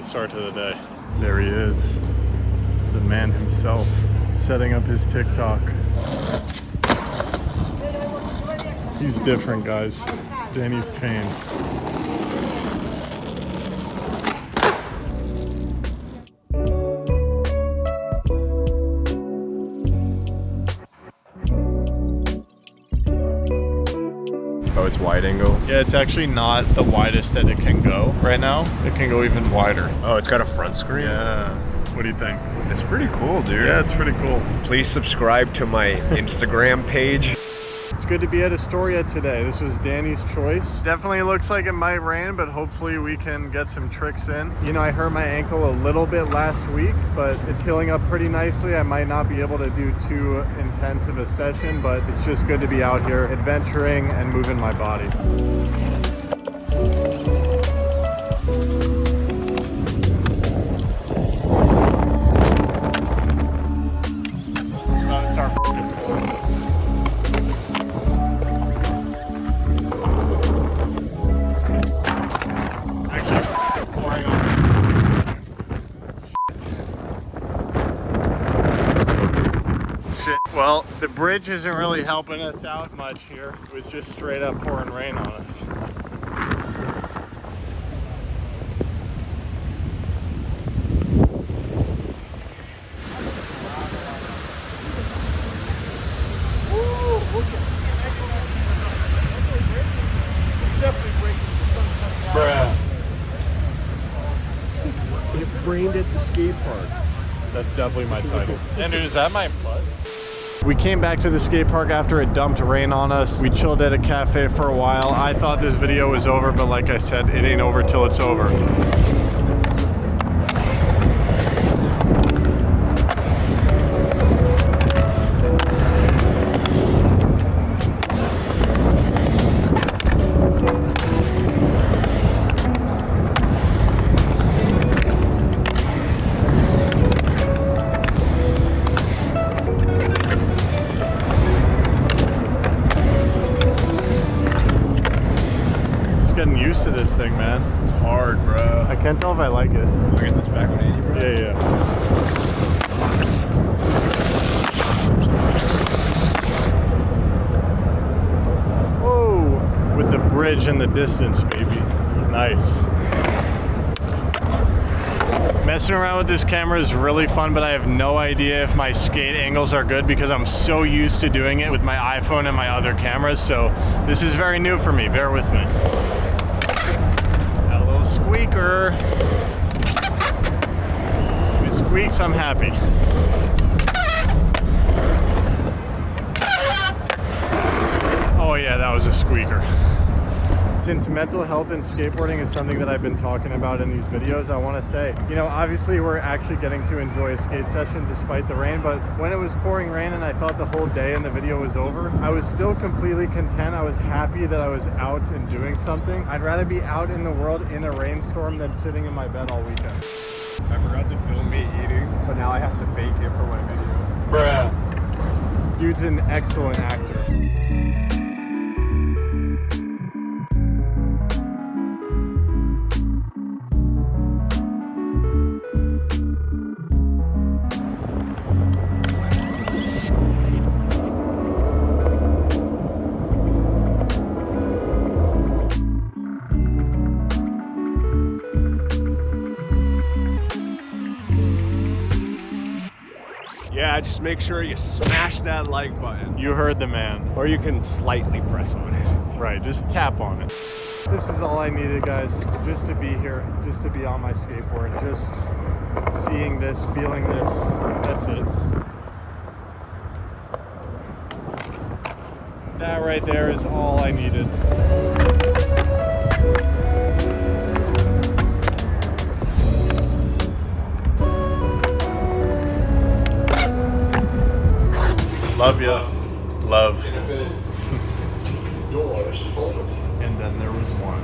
start to the day. There he is, the man himself, setting up his TikTok. He's different, guys. Danny's changed. Oh, it's wide angle? Yeah, it's actually not the widest that it can go right now. It can go even wider. Oh, it's got a front screen? Yeah. What do you think? It's pretty cool, dude. Yeah, it's pretty cool. Please subscribe to my Instagram page. It's good to be at Astoria today. This was Danny's choice. Definitely looks like it might rain, but hopefully we can get some tricks in. You know, I hurt my ankle a little bit last week, but it's healing up pretty nicely. I might not be able to do too intense of a session, but it's just good to be out here adventuring and moving my body. Well, the bridge isn't really helping us out much here. It was just straight up pouring rain on us. Bruh. It rained at the skate park. That's definitely my title. And dude, is that my butt? We came back to the skate park after it dumped rain on us. We chilled at a cafe for a while. I thought this video was over, but like I said, it ain't over till it's over. Getting used to this thing, man. It's hard, bro. I can't tell if I like it. Look at this back 180, bro. Yeah. Whoa, with the bridge in the distance, baby. Nice. Messing around with this camera is really fun, but I have no idea if my skate angles are good because I'm so used to doing it with my iPhone and my other cameras, so this is very new for me. Bear with me. Got a little squeaker. If it squeaks, I'm happy. Oh yeah, that was a squeaker. Since mental health and skateboarding is something that I've been talking about in these videos, I want to say, you know, obviously we're actually getting to enjoy a skate session despite the rain, but when it was pouring rain and I thought the whole day and the video was over, I was still completely content. I was happy that I was out and doing something. I'd rather be out in the world in a rainstorm than sitting in my bed all weekend. I forgot to film me eating, so now I have to fake it for my video. Bruh. Dude's an excellent actor. Yeah, just make sure you smash that like button. You heard the man. Or you can slightly press on it. Right, just tap on it. This is all I needed, guys, just to be here, just to be on my skateboard, just seeing this, feeling this, that's it. That right there is all I needed. Love ya. Love. And then there was one.